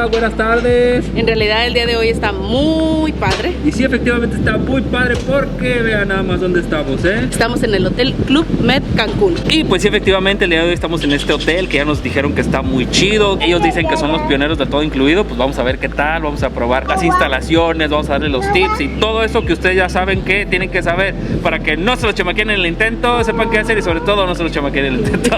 Hola, buenas tardes. En realidad el día de hoy está muy padre. Y sí, efectivamente está muy padre porque vean nada más dónde estamos, Estamos en el Hotel Club Med Cancún. Y pues sí, efectivamente el día de hoy estamos en este hotel que ya nos dijeron que está muy chido. Ellos dicen que son los pioneros de todo incluido. Pues vamos a ver qué tal, vamos a probar las instalaciones, vamos a darle los tips y todo eso que ustedes ya saben que tienen que saber para que no se los chamaqueen en el intento, sepan qué hacer y sobre todo no se los chamaqueen en el intento.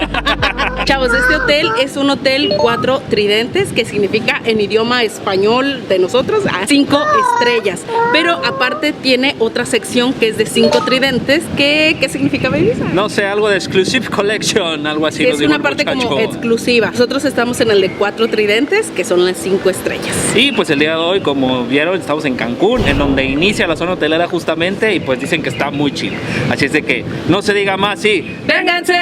Chavos, este hotel es un hotel 4 tridentes, que significa en idioma español de nosotros 5 estrellas. Pero aparte tiene otra sección que es de 5 tridentes. ¿Qué significa, Baby? No sé, algo de Exclusive Collection, algo así. Es una parte como exclusiva. Nosotros estamos en el de 4 tridentes, que son las 5 estrellas. Y pues el día de hoy, como vieron, estamos en Cancún, en donde inicia la zona hotelera justamente, y pues dicen que está muy chido. Así es de que no se diga más, sí. ¡Vénganse!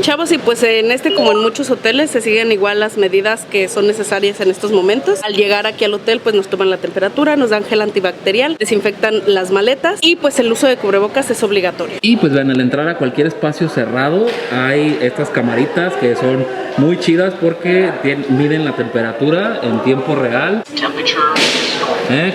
Chavos, y pues en este, como en muchos hoteles, se siguen igual las medidas que son necesarias en estos momentos. Al llegar aquí al hotel, pues nos toman la temperatura, nos dan gel antibacterial, desinfectan las maletas y pues el uso de cubrebocas es obligatorio. Y pues ven, al entrar a cualquier espacio cerrado hay estas camaritas que son muy chidas porque miden la temperatura en tiempo real.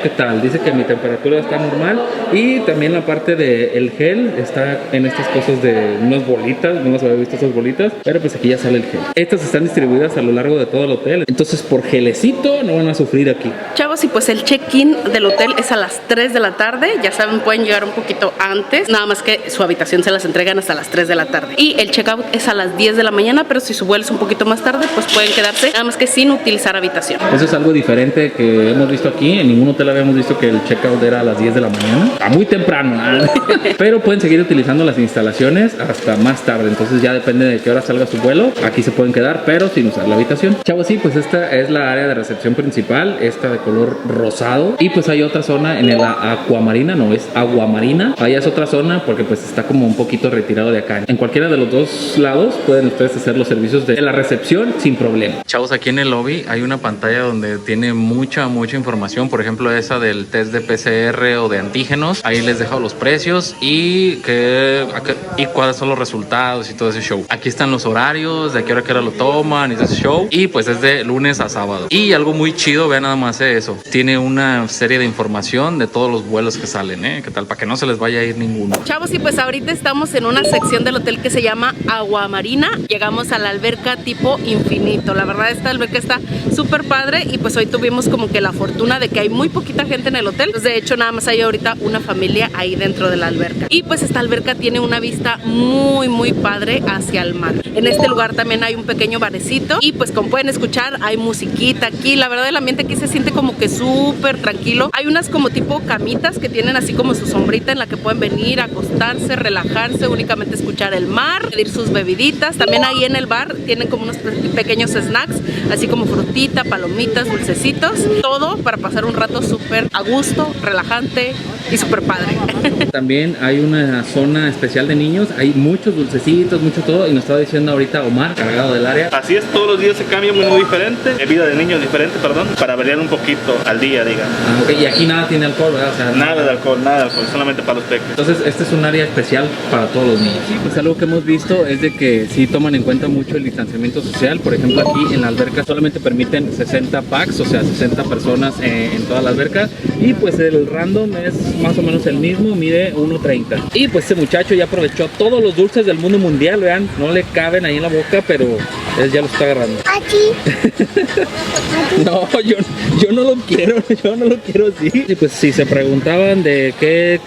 ¿Qué tal? Dice que mi temperatura está normal. Y también la parte del gel está en estas cosas de unas bolitas. No las había visto esas bolitas, pero pues aquí ya sale el gel. Estas están distribuidas a lo largo de todo el hotel, entonces por gelecito no van a sufrir aquí. Chavos, y pues el check-in del hotel es a las 3 de la tarde. Ya saben, pueden llegar un poquito antes, nada más que su habitación se las entregan hasta las 3 de la tarde. Y el check-out es a las 10 de la mañana, pero si su vuelo es un poquito más tarde, pues pueden quedarse, nada más que sin utilizar habitación. Eso es algo diferente que hemos visto aquí. En ningún hotel habíamos visto que el check-out era a las 10 de la mañana. Está muy temprano, pero pueden seguir utilizando las instalaciones hasta más tarde. Entonces ya depende de qué hora salga su vuelo. Aquí se pueden quedar, pero sin usar la habitación. Chavos, sí, pues esta es la área de recepción principal. Esta de color rosado. Y pues hay otra zona en el Aquamarina, no es Aguamarina. Allá es otra zona porque pues está como un poquito retirado de acá. En cualquiera de los dos lados pueden ustedes hacer los servicios de la recepción sin problema. Chavos, aquí en el lobby hay una pantalla donde tiene mucha información. Por ejemplo, esa del test de PCR o de antígenos. Ahí les dejo los precios y cuáles son los resultados y todo ese show. Aquí están los horarios, de a qué hora lo toman y ese show. Y pues es de lunes a sábado. Y algo muy chido, vean nada más eso. Tiene una serie de información de todos los vuelos que salen, ¿qué tal? Para que no se les vaya a ir ninguno. Chavos, y pues ahorita estamos en una sección del hotel que se llama Aguamarina. Llegamos a la alberca tipo infinito. La verdad, esta alberca está súper padre y pues hoy tuvimos como que la fortuna de que hay muy poquita gente en el hotel. Pues de hecho, nada más hay ahorita una familia ahí dentro de la alberca. Y pues esta alberca tiene una vista muy padre hacia el mar. En este lugar también hay un pequeño barecito y pues como pueden escuchar hay musiquita aquí. La verdad, el ambiente aquí se siente como que súper tranquilo. Hay unas como tipo camitas que tienen así como su sombrita en la que pueden venir a acostarse, relajarse, únicamente escuchar el mar, pedir sus bebiditas. También ahí en el bar tienen como unos pequeños snacks, así como frutita, palomitas, dulcecitos, todo para pasar un rato súper a gusto, relajante y súper padre. También hay una zona especial de niños, hay muchos dulcecitos, mucho todo, y nos estaba diciendo ahorita Omar, cargado del área. Así es, todos los días se cambia un menú diferente, vida de niños diferente, perdón, para variar un poquito al día, digamos. Okay. Y aquí nada tiene alcohol, ¿verdad? O sea, nada de alcohol, solamente para los peques. Entonces este es un área especial para todos los niños. Sí, pues algo que hemos visto es de que sí toman en cuenta mucho el distanciamiento social. Por ejemplo, aquí en la alberca solamente permiten 60 packs, o sea 60 personas en toda la alberca. Y pues el random es más o menos el mismo, mide 1.30. Y pues este muchacho ya aprovechó todos los dulces del mundo mundial, vean, no le caben ahí en la boca, pero él ya lo está agarrando. No, yo no lo quiero, yo no lo quiero así. Y pues si se preguntaban de qué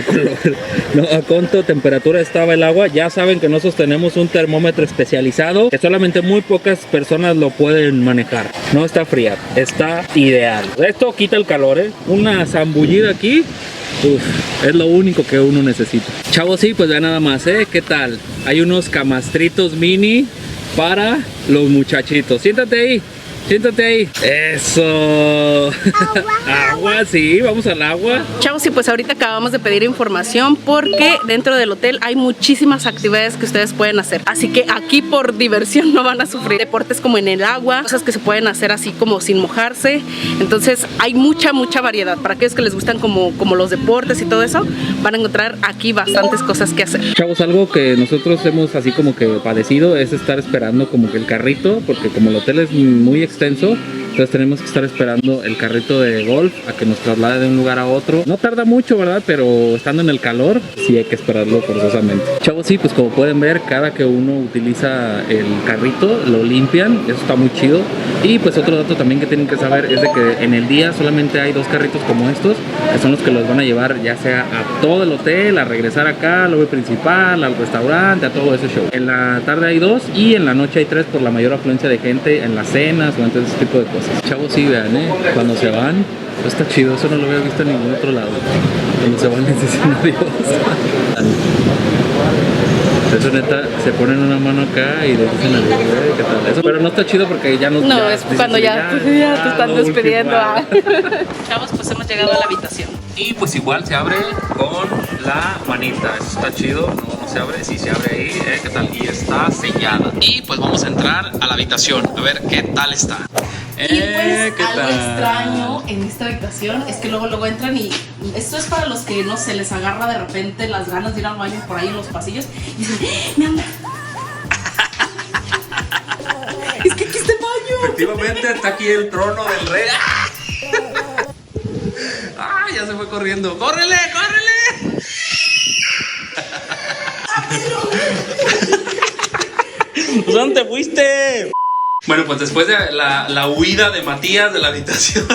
color, no, a cuánto temperatura estaba el agua, ya saben que nosotros tenemos un termómetro especializado que solamente muy pocas personas lo pueden manejar. No está fría, está ideal. Esto quita el calor, una zambullida aquí. Uf, es lo único que uno necesita. Chavos, sí, pues vean nada más, ¿qué tal? Hay unos camastritos mini para los muchachitos. Siéntate ahí. Siéntate ahí. Eso. Agua, sí, vamos al agua. Chavos, y pues ahorita acabamos de pedir información porque dentro del hotel hay muchísimas actividades que ustedes pueden hacer. Así que aquí por diversión no van a sufrir. Deportes como en el agua, cosas que se pueden hacer así como sin mojarse. Entonces hay mucha variedad. Para aquellos que les gustan como los deportes y todo eso, van a encontrar aquí bastantes cosas que hacer. Chavos, algo que nosotros hemos así como que padecido es estar esperando como que el carrito, porque como el hotel es muy extenso, entonces tenemos que estar esperando el carrito de golf a que nos traslade de un lugar a otro. No tarda mucho, ¿verdad? Pero estando en el calor, sí hay que esperarlo forzosamente. Chavos, sí, pues como pueden ver, cada que uno utiliza el carrito, lo limpian. Eso está muy chido. Y pues otro dato también que tienen que saber es de que en el día solamente hay 2 carritos como estos, que son los que los van a llevar ya sea a todo el hotel, a regresar acá, al lobby principal, al restaurante, a todo ese show. En la tarde hay 2 y en la noche hay 3 por la mayor afluencia de gente en las cenas o en todo ese tipo de cosas. Chavos, sí, vean, cuando se van, pues está chido, eso no lo había visto en ningún otro lado. Cuando se van les dicen adiós. Eso neta, se ponen una mano acá y les dicen adiós, ¿qué tal? Eso, pero no está chido porque ya no... No, ya, es cuando ya te están despidiendo. Chavos, pues hemos llegado a la habitación. Y pues igual se abre con la manita, eso está chido, no se abre, sí se abre ahí, ¿qué tal? Y está sellada. Y pues vamos a entrar a la habitación, a ver qué tal está. Y pues algo extraño en esta habitación es que luego entran y esto es para los que no se les agarra de repente las ganas de ir al baño por ahí en los pasillos y dicen, ¡me anda! Es que aquí está el baño. Efectivamente está aquí el trono del rey. ¡Ah! Ya se fue corriendo. ¡Córrele, córrele! ¿Dónde te fuiste? Bueno, pues después de la huida de Matías de la habitación,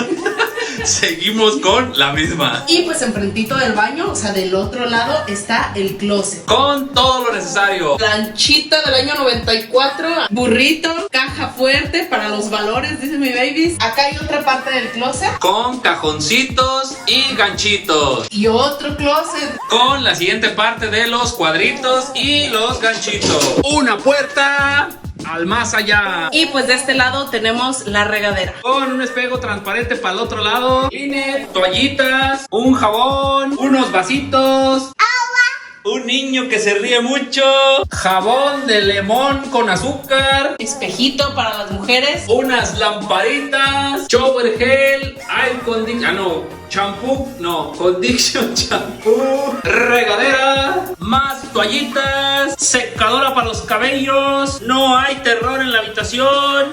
seguimos con la misma. Y pues enfrentito del baño, o sea, del otro lado está el closet. Con todo lo necesario. Planchita del año 94, burrito, caja fuerte para los valores, dice mi babies. Acá hay otra parte del closet. Con cajoncitos y ganchitos. Y otro closet. Con la siguiente parte de los cuadritos y los ganchitos. Una puerta al más allá. Y pues de este lado tenemos la regadera. Con un espejo transparente para el otro lado. Kleenex, toallitas, un jabón, unos vasitos. Agua. Un niño que se ríe mucho. Jabón de limón con azúcar. Espejito para las mujeres. Unas lamparitas. Shower gel. Air condition. Champú. No. Condition champú. Regadera. Más toallitas. Secadora para los cabellos. No hay terror en la habitación.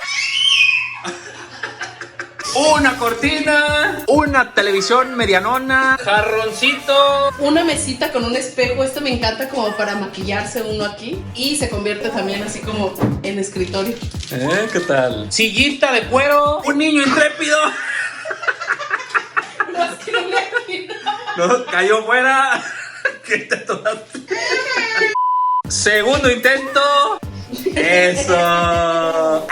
Una cortina, una televisión medianona, jarroncito, una mesita con un espejo. Esto me encanta como para maquillarse uno aquí. Y se convierte también así como en escritorio. ¿Qué tal? Sillita de cuero, un niño intrépido. No, cayó fuera. ¿Qué te tomaste? Segundo intento. Eso.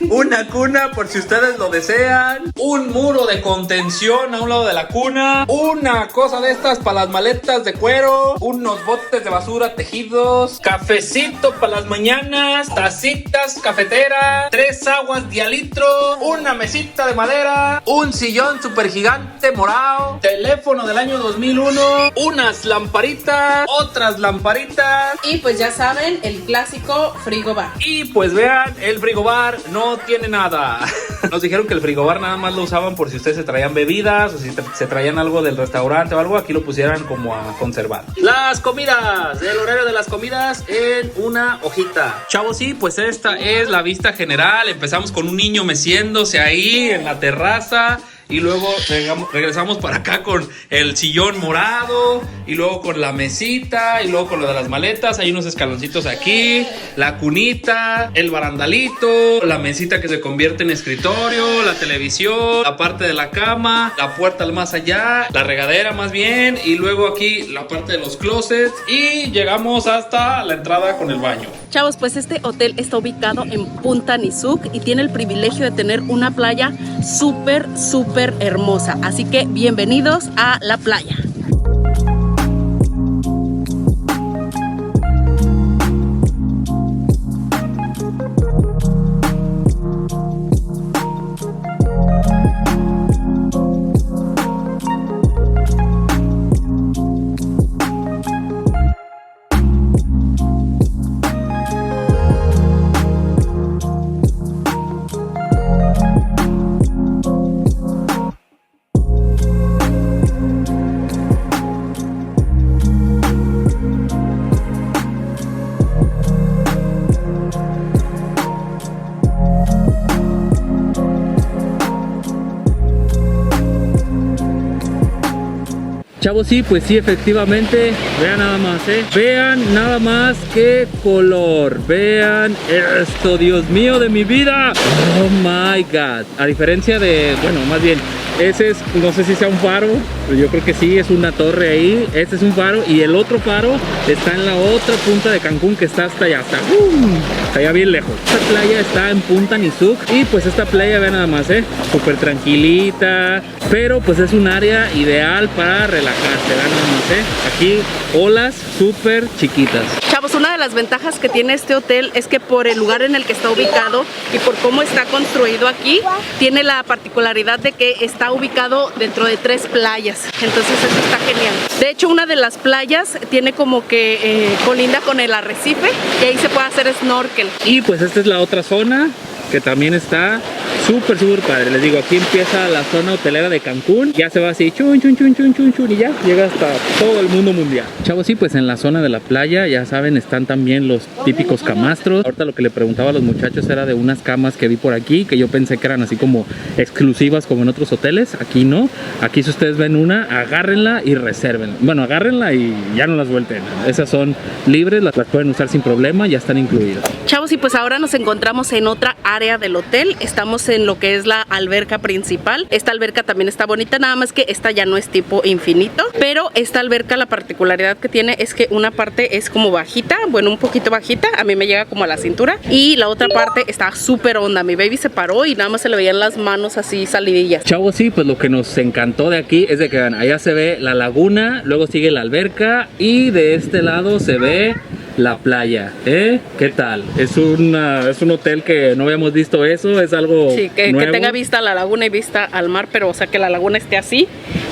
Una cuna por si ustedes lo desean. Un muro de contención a un lado de la cuna. Una cosa de estas para las maletas de cuero. Unos botes de basura tejidos. Cafecito para las mañanas. Tacitas, cafetera. 3 aguas de al litro. Una mesita de madera. Un sillón super gigante morado. Teléfono del año 2001. Unas lamparitas. Otras lamparitas. Y pues ya saben, el clásico frigobar. Y pues vean, el frigobar no tiene nada. Nos dijeron que el frigobar nada más lo usaban por si ustedes se traían bebidas o si se traían algo del restaurante o algo, aquí lo pusieran como a conservar. Las comidas, el horario de las comidas en una hojita. Chavos, sí, pues esta es la vista general. Empezamos con un niño meciéndose ahí en la terraza. Y luego regresamos para acá con el sillón morado. Y luego con la mesita. Y luego con lo de las maletas. Hay unos escaloncitos aquí. La cunita. El barandalito. La mesita que se convierte en escritorio. La televisión. La parte de la cama. La puerta al más allá. La regadera más bien. Y luego aquí la parte de los closets. Y llegamos hasta la entrada con el baño. Chavos, pues este hotel está ubicado en Punta Nizuc y tiene el privilegio de tener una playa súper hermosa. Así que bienvenidos a la playa. Chavos, sí, pues sí, efectivamente. Vean nada más, vean nada más qué color. Vean esto, Dios mío de mi vida. Oh my God. A diferencia de, bueno, más bien, ese es, no sé si sea un faro, pero yo creo que sí, es una torre ahí. Este es un faro y el otro faro está en la otra punta de Cancún, que está hasta allá, hasta allá bien lejos. Esta playa está en Punta Nizuc y pues esta playa, vean nada más, súper tranquilita, pero pues es un área ideal para relajarse, vean nada más, aquí olas súper chiquitas. Chavos, una de las ventajas que tiene este hotel es que por el lugar en el que está ubicado y por cómo está construido aquí, tiene la particularidad de que está ubicado dentro de 3 playas. Entonces eso está genial. De hecho, una de las playas tiene como que colinda con el arrecife y ahí se puede hacer snorkel. Y pues esta es la otra zona que también está súper padre. Les digo, aquí empieza la zona hotelera de Cancún. Ya se va así, chun, chun, chun, chun, chun, chun, y ya llega hasta todo el mundo mundial. Chavos, sí, pues en la zona de la playa, ya saben, están también los típicos camastros. Ahorita lo que le preguntaba a los muchachos era de unas camas que vi por aquí, que yo pensé que eran así como exclusivas como en otros hoteles. Aquí no. Aquí si ustedes ven una, agárrenla y resérvenla. Bueno, agárrenla y ya no las vuelten. Esas son libres, las pueden usar sin problema, ya están incluidas. Chavos, y pues ahora nos encontramos en otra área del hotel. Estamos en lo que es la alberca principal. Esta alberca también está bonita, nada más que esta ya no es tipo infinito, pero esta alberca, la particularidad que tiene es que una parte es como bajita, bueno, un poquito bajita, a mí me llega como a la cintura, y la otra parte está súper honda. Mi baby se paró y nada más se le veían las manos así salidillas. Chavos, sí, pues lo que nos encantó de aquí es de que vean, allá se ve la laguna, luego sigue la alberca y de este lado se ve la playa, ¿qué tal? Es un hotel que no habíamos visto eso, es algo sí, que tenga vista a la laguna y vista al mar, pero o sea que la laguna esté así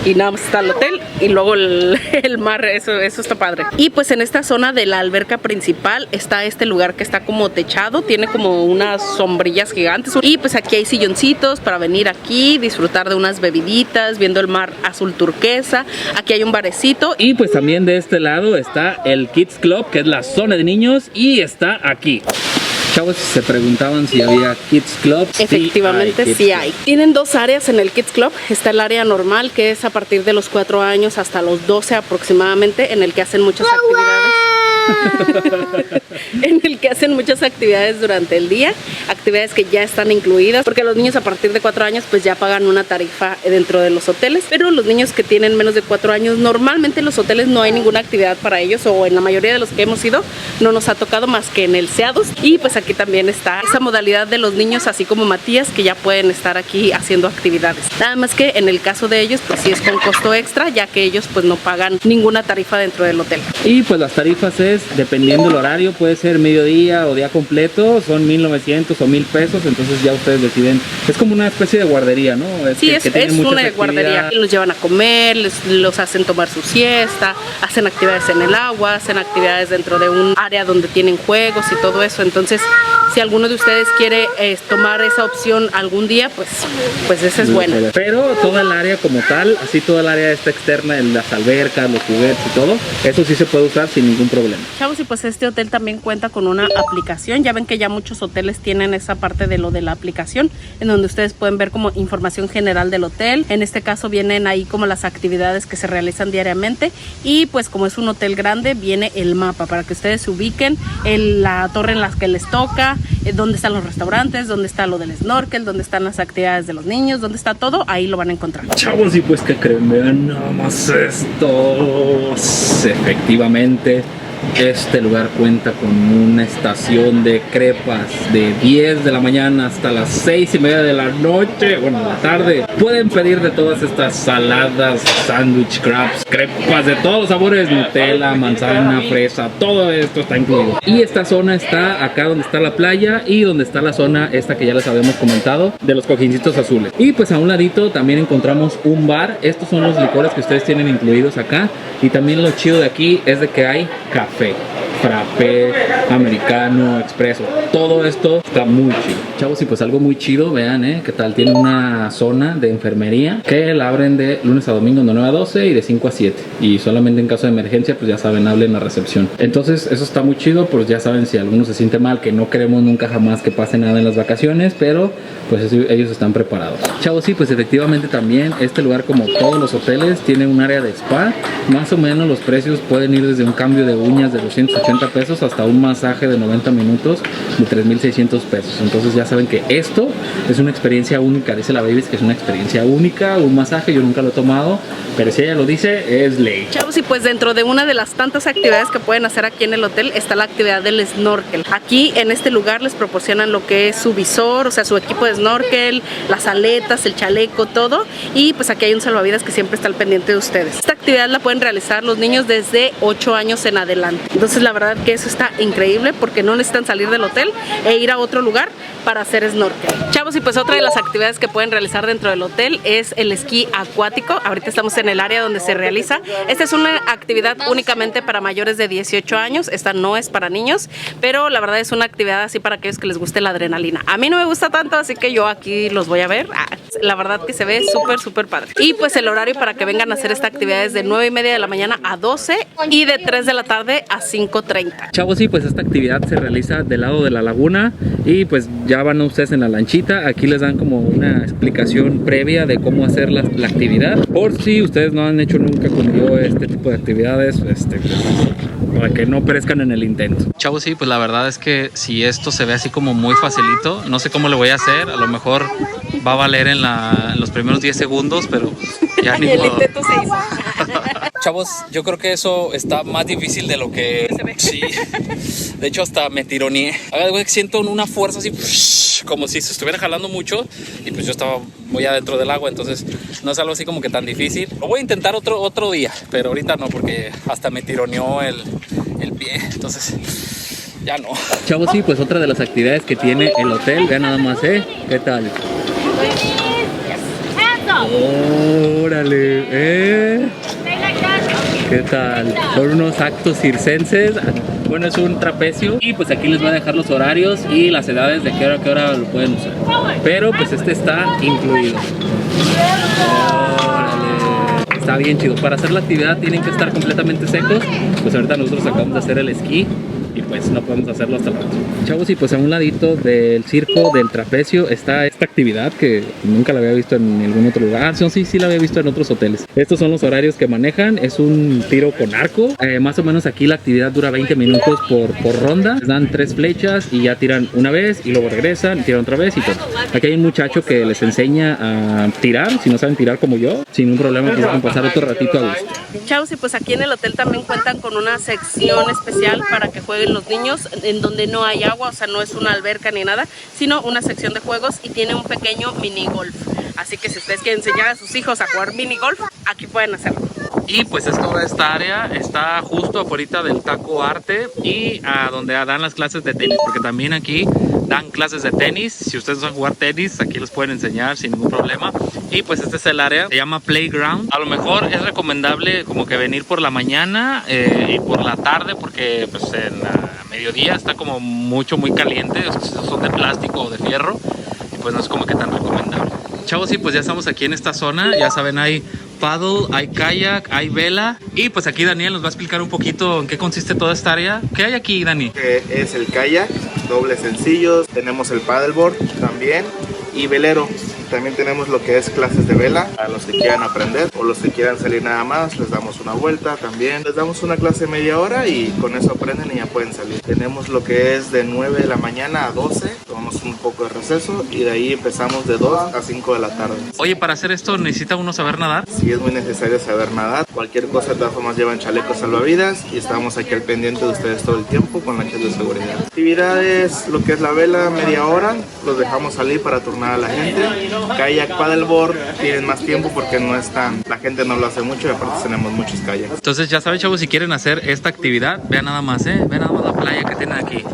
y nada más está el hotel y luego el mar, eso está padre. Y pues en esta zona de la alberca principal está este lugar que está como techado, tiene como unas sombrillas gigantes y pues aquí hay silloncitos para venir aquí, disfrutar de unas bebiditas, viendo el mar azul turquesa. Aquí hay un barecito. Y pues también de este lado está el Kids Club, que es la zona de niños, y está aquí. Chavos, se preguntaban si había Kids Club. Efectivamente, sí hay. Tienen 2 áreas en el Kids Club. Está el área normal, que es a partir de los 4 años hasta los 12 aproximadamente, en el que hacen muchas actividades. En el que hacen muchas actividades durante el día, actividades que ya están incluidas, porque los niños a partir de 4 años pues ya pagan una tarifa dentro de los hoteles, pero los niños que tienen menos de 4 años, normalmente en los hoteles no hay ninguna actividad para ellos, o en la mayoría de los que hemos ido no nos ha tocado más que en el Seadus. Y pues aquí también está esa modalidad de los niños, así como Matías, que ya pueden estar aquí haciendo actividades. Nada más que en el caso de ellos pues sí es con costo extra, ya que ellos pues no pagan ninguna tarifa dentro del hotel. Y pues las tarifas es, dependiendo del horario, puede ser mediodía o día completo, son 1,900 o 1,000 pesos, entonces ya ustedes deciden. Es como una especie de guardería, ¿no? Sí, es una guardería. Los llevan a comer, los hacen tomar su siesta, hacen actividades en el agua, hacen actividades dentro de un área donde tienen juegos y todo eso. Entonces, si alguno de ustedes quiere tomar esa opción algún día, pues esa es buena. Pero toda el área como tal, así toda el área esta externa, en las albercas, los juguetes y todo, eso sí se puede usar sin ningún problema. Chavos, y pues este hotel también cuenta con una aplicación. Ya ven que ya muchos hoteles tienen esa parte de lo de la aplicación, en donde ustedes pueden ver como información general del hotel. En este caso vienen ahí como las actividades que se realizan diariamente, y pues como es un hotel grande, viene el mapa para que ustedes se ubiquen en la torre en las que les toca, dónde están los restaurantes, dónde está lo del snorkel, dónde están las actividades de los niños, dónde está todo, ahí lo van a encontrar. Chavos, y pues que creen, vean nada más esto. Efectivamente, este lugar cuenta con una estación de crepas de 10 de la mañana hasta las 6:30 de la noche, bueno, de la tarde. Pueden pedir de todas estas saladas, sándwich, crepes, crepas de todos los sabores, Nutella, manzana, fresa, todo esto está incluido. Y esta zona está acá donde está la playa y donde está la zona esta que ya les habíamos comentado, de los cojincitos azules. Y pues a un ladito también encontramos un bar. Estos son los licores que ustedes tienen incluidos acá. Y también lo chido de aquí es de que hay café. frappé, americano, expreso. Todo esto está muy chido. Chavos, y pues algo muy chido, vean, qué tal. Tiene una zona de enfermería que la abren de lunes a domingo de 9 a 12 y de 5 a 7. Y solamente en caso de emergencia, pues ya saben, hablen a recepción. Entonces, eso está muy chido, pues ya saben, si alguno se siente mal, que no queremos nunca jamás que pase nada en las vacaciones, pero pues ellos están preparados. Chavos, sí, pues efectivamente también este lugar, como todos los hoteles, tiene un área de spa. Más o menos los precios pueden ir desde un cambio de uñas de 280 pesos hasta un masaje de 90 minutos de 3,600 pesos. Entonces ya saben que esto es una experiencia única. Dice la Babies que es una experiencia única, un masaje. Yo nunca lo he tomado, pero si ella lo dice, es ley. Chavos, y pues dentro de una de las tantas actividades que pueden hacer aquí en el hotel está la actividad del snorkel. Aquí en este lugar les proporcionan lo que es su visor, o sea, su equipo de snorkel, las aletas, el chaleco, todo. Y pues aquí hay un salvavidas que siempre está al pendiente de ustedes. Esta actividad la pueden realizar los niños desde 8 años en adelante. Entonces la verdad que eso está increíble porque no necesitan salir del hotel e ir a otro lugar para hacer snorkel. Chavos, y pues otra de las actividades que pueden realizar dentro del hotel es el esquí acuático. Ahorita estamos en el área donde se realiza. Esta es una actividad únicamente para mayores de 18 años. Esta no es para niños, pero la verdad es una actividad así para aquellos que les guste la adrenalina. A mí no me gusta tanto, así que yo aquí los voy a ver. La verdad que se ve súper padre. Y pues el horario para que vengan a hacer esta actividad es de 9:30 de la mañana a 12 y de 3 de la tarde a 5:30. Chavos, sí, pues esta actividad se realiza del lado de la laguna y pues ya van ustedes en la lanchita. Aquí les dan como una explicación previa de cómo hacer la actividad, por si ustedes no han hecho nunca como yo este tipo de actividades, pues, para que no perezcan en el intento. Chavos, sí, pues la verdad es que si esto se ve así como muy facilito, no sé cómo lo voy a hacer. A lo mejor va a valer en los primeros 10 segundos, pero ya ni modo. El intento se hizo. Chavos, yo creo que eso está más difícil de lo que se ve. Sí. De hecho, hasta me tironeé. Siento una fuerza así, como si se estuviera jalando mucho. Y pues yo estaba muy adentro del agua, entonces no es algo así como que tan difícil. Lo voy a intentar otro día, pero ahorita no, porque hasta me tironeó el pie. Entonces ya no. Chavos, sí, pues otra de las actividades que tiene el hotel. Vean nada más, ¿qué tal? Órale, ¿qué tal? Son unos actos circenses. Bueno, es un trapecio. Y pues aquí les voy a dejar los horarios y las edades de qué hora a qué hora lo pueden usar. Pero pues este está incluido. Órale. Está bien chido. Para hacer la actividad tienen que estar completamente secos. Pues ahorita nosotros acabamos de hacer el esquí y pues no podemos hacerlo hasta el rato. Chavos, y pues a un ladito del circo, del trapecio, está esta actividad que nunca la había visto en ningún otro lugar. Sí la había visto en otros hoteles. Estos son los horarios que manejan. Es un tiro con arco. Más o menos aquí la actividad dura 20 minutos por ronda. Les dan 3 flechas y ya tiran una vez y luego regresan y tiran otra vez y todo. Aquí hay un muchacho que les enseña a tirar. Si no saben tirar como yo, sin un problema, pues pueden pasar otro ratito a gusto. Chavos, y pues aquí en el hotel también cuentan con una sección especial para que jueguen los niños, en donde no hay agua, o sea, no es una alberca ni nada, sino una sección de juegos y tiene un pequeño mini golf. Así que si ustedes quieren enseñar a sus hijos a jugar mini golf, aquí pueden hacerlo. Y pues toda esta área está justo afuera del Taco Arte y a donde dan las clases de tenis, porque también aquí dan clases de tenis. Si ustedes van a jugar tenis, aquí los pueden enseñar sin ningún problema. Y pues este es el área, se llama Playground. A lo mejor es recomendable como que venir por la mañana y por la tarde, porque pues en mediodía está como muy caliente. Esos son de plástico o de fierro y pues no es como que tan recomendable. Chavos, sí, pues ya estamos aquí en esta zona. Ya saben, hay paddle, hay kayak, hay vela. Y pues aquí Daniel nos va a explicar un poquito en qué consiste toda esta área. ¿Qué hay aquí, Dani? Es el kayak, dobles sencillos. Tenemos el paddleboard también y velero. También tenemos lo que es clases de vela a los que quieran aprender o los que quieran salir nada más, les damos una vuelta también. Les damos una clase de media hora y con eso aprenden y ya pueden salir. Tenemos lo que es de 9 de la mañana a 12, tomamos un poco de receso y de ahí empezamos de 2 a 5 de la tarde. Oye, para hacer esto necesita uno saber nadar. Sí, es muy necesario saber nadar. Cualquier cosa de todas formas llevan chalecos salvavidas y estamos aquí al pendiente de ustedes todo el tiempo con lanchas de seguridad. Actividades, lo que es la vela, media hora, los dejamos salir para turnar a la gente. Kayak, paddleboard, tienen más tiempo porque no es tan, la gente no lo hace mucho y aparte tenemos muchos kayaks. Entonces ya saben, chavos, si quieren hacer esta actividad, vean nada más, vean nada más la playa que tienen aquí.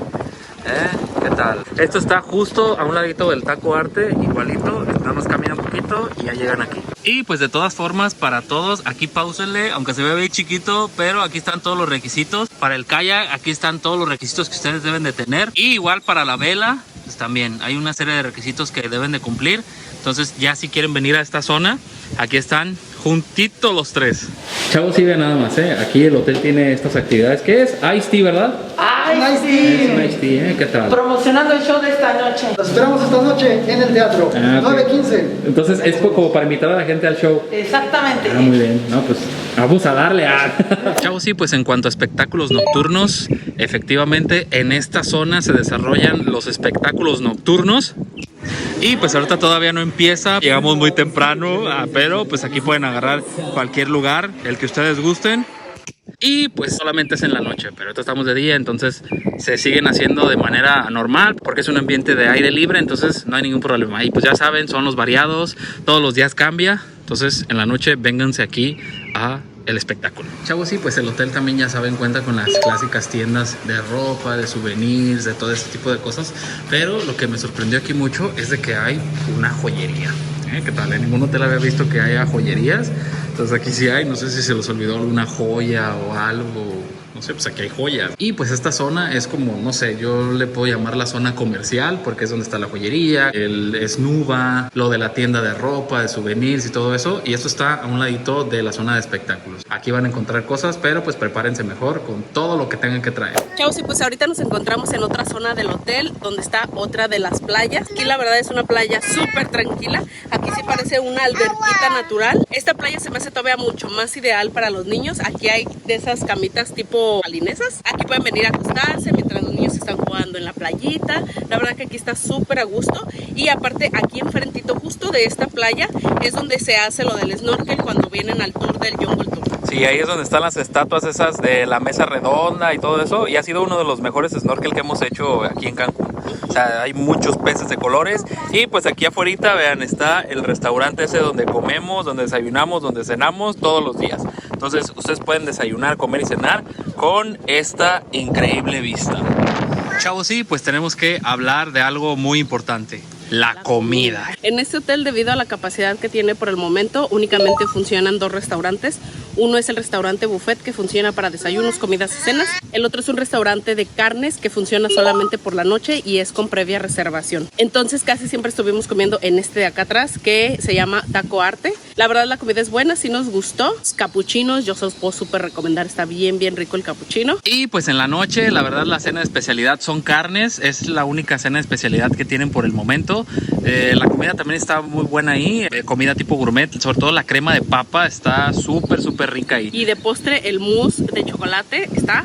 ¿Qué tal? Esto está justo a un ladito del Taco Arte, igualito, nada más caminan un poquito y ya llegan aquí. Y pues de todas formas, para todos, aquí páusenle, aunque se ve bien chiquito, pero aquí están todos los requisitos. Para el kayak, aquí están todos los requisitos que ustedes deben de tener. Y igual para la vela, pues también hay una serie de requisitos que deben de cumplir. Entonces ya si quieren venir a esta zona, aquí están juntitos los tres. Chavos, sí, ve nada más, aquí el hotel tiene estas actividades. ¿Qué es? Ice Tea, ¿verdad? ¡Ay, sí! Es un Ice Tea, ¿qué tal? Promocionando el show de esta noche. Los esperamos esta noche en el teatro, Ok. 9:15. Entonces es como para invitar a la gente al show. Exactamente. Muy bien, no, pues vamos a darle Chavos, sí, pues en cuanto a espectáculos nocturnos, efectivamente en esta zona se desarrollan los espectáculos nocturnos. Y pues ahorita todavía no empieza, llegamos muy temprano, pero pues aquí pueden agarrar cualquier lugar, el que ustedes gusten. Y pues solamente es en la noche, pero ahorita estamos de día, entonces se siguen haciendo de manera normal porque es un ambiente de aire libre, entonces no hay ningún problema. Y pues ya saben, son los variados, todos los días cambia, entonces en la noche vénganse aquí a el espectáculo. Chavos, sí, pues el hotel también, ya saben, cuenta con las clásicas tiendas de ropa, de souvenirs, de todo ese tipo de cosas, pero lo que me sorprendió aquí mucho es de que hay una joyería. ¿Qué tal? En ningún hotel había visto que haya joyerías, entonces aquí sí hay, no sé si se les olvidó alguna joya o algo. No sé, pues aquí hay joyas. Y pues esta zona es como, no sé, yo le puedo llamar la zona comercial porque es donde está la joyería, el snuba, lo de la tienda de ropa, de souvenirs y todo eso. Y esto está a un ladito de la zona de espectáculos. Aquí van a encontrar cosas, pero pues prepárense mejor con todo lo que tengan que traer. Chavos, y pues ahorita nos encontramos en otra zona del hotel donde está otra de las playas. Aquí la verdad es una playa súper tranquila. Aquí sí parece una alberquita natural. Esta playa se me hace todavía mucho más ideal para los niños. Aquí hay de esas camitas tipo balinesas. Aquí pueden venir a acostarse mientras los niños están jugando en la playita. La verdad que aquí está súper a gusto. Y aparte aquí enfrentito justo de esta playa es donde se hace lo del snorkel cuando vienen al tour del Jungle Tour. Sí, ahí es donde están las estatuas esas de la mesa redonda y todo eso. Y ha sido uno de los mejores snorkel que hemos hecho aquí en Cancún. O sea, hay muchos peces de colores. Y pues aquí afuera, vean, está el restaurante ese donde comemos, donde desayunamos, donde cenamos todos los días. Entonces ustedes pueden desayunar, comer y cenar con esta increíble vista. Chavos, sí, pues tenemos que hablar de algo muy importante. La comida. En este hotel, debido a la capacidad que tiene por el momento, únicamente funcionan 2 restaurantes. Uno es el restaurante buffet, que funciona para desayunos, comidas y cenas. El otro es un restaurante de carnes que funciona solamente por la noche y es con previa reservación. Entonces casi siempre estuvimos comiendo en este de acá atrás, que se llama Taco Arte. La verdad la comida es buena, sí nos gustó. Capuchinos, yo se los puedo súper recomendar, está bien rico el capuchino. Y pues en la noche, la verdad, la cena de especialidad son carnes. Es la única cena de especialidad que tienen por el momento. La comida también está muy buena ahí, comida tipo gourmet, sobre todo la crema de papa está súper rica ahí. Y de postre el mousse de chocolate está...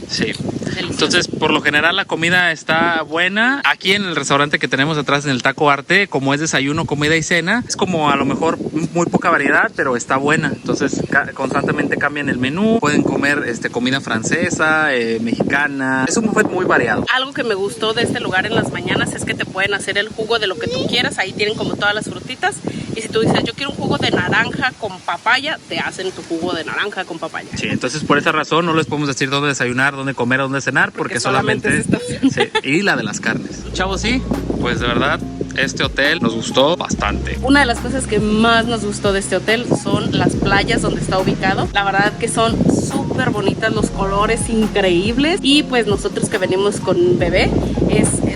Sí. Entonces, por lo general la comida está buena. Aquí en el restaurante que tenemos atrás, en el Taco Arte, como es desayuno, comida y cena, es como a lo mejor muy poca variedad, pero está buena. Entonces constantemente cambian el menú. Pueden comer comida francesa, mexicana. Es un buffet muy variado. Algo que me gustó de este lugar en las mañanas es que te pueden hacer el jugo de lo que tú quieras. Ahí tienen como todas las frutitas. Y si tú dices, yo quiero un jugo de naranja con papaya, te hacen tu jugo de naranja con papaya. Sí, entonces por esa razón no les podemos decir dónde desayunar, dónde comer, dónde cenar, porque solamente es esta opción. Sí, y la de las carnes. Chavos, sí, pues de verdad este hotel nos gustó bastante. Una de las cosas que más nos gustó de este hotel son las playas donde está ubicado. La verdad que son súper bonitas, los colores increíbles. Y pues nosotros que venimos con bebé,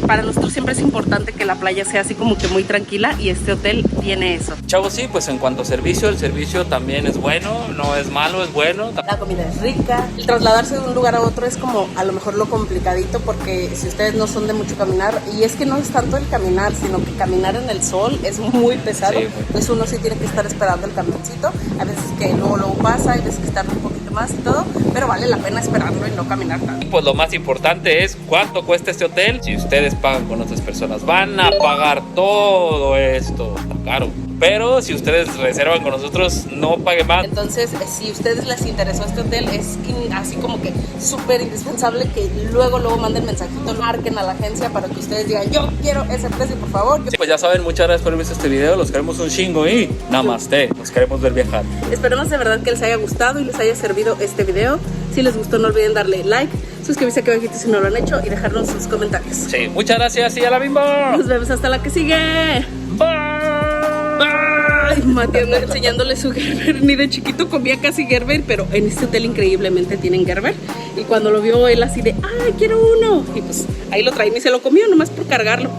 para nosotros siempre es importante que la playa sea así como que muy tranquila, y este hotel tiene eso. Chavos, sí, pues en cuanto a servicio, el servicio también es bueno, no es malo, es bueno. La comida es rica. El trasladarse de un lugar a otro es como a lo mejor lo complicadito, porque si ustedes no son de mucho caminar, y es que no es tanto el caminar, sino que caminar en el sol es muy pesado. Sí, pues uno sí tiene que estar esperando el camioncito. A veces que luego pasa, hay veces que tarda un poquito más y todo, pero vale la pena esperarlo y no caminar tanto. Pues lo más importante es cuánto cuesta este hotel. Si ustedes pagan con otras personas, van a pagar todo esto. Está caro. Pero si ustedes reservan con nosotros, no paguen más. Entonces, si a ustedes les interesó este hotel, es así como que súper indispensable que luego manden mensajito, marquen a la agencia para que ustedes digan, yo quiero ese precio, por favor. Sí, pues ya saben, muchas gracias por haber visto este video. Los queremos un chingo y namaste. Los queremos ver viajar. Esperemos de verdad que les haya gustado y les haya servido este video. Si les gustó, no olviden darle like, suscribirse aquí abajito si no lo han hecho y dejarnos sus comentarios. Sí, muchas gracias y a la bimbo. Nos vemos hasta la que sigue. Bye. Bye. Matías enseñándole su Gerber. Ni de chiquito comía casi Gerber, pero en este hotel increíblemente tienen Gerber. Y cuando lo vio él así de, ¡ay, quiero uno! Y pues ahí lo traí y se lo comió nomás por cargarlo.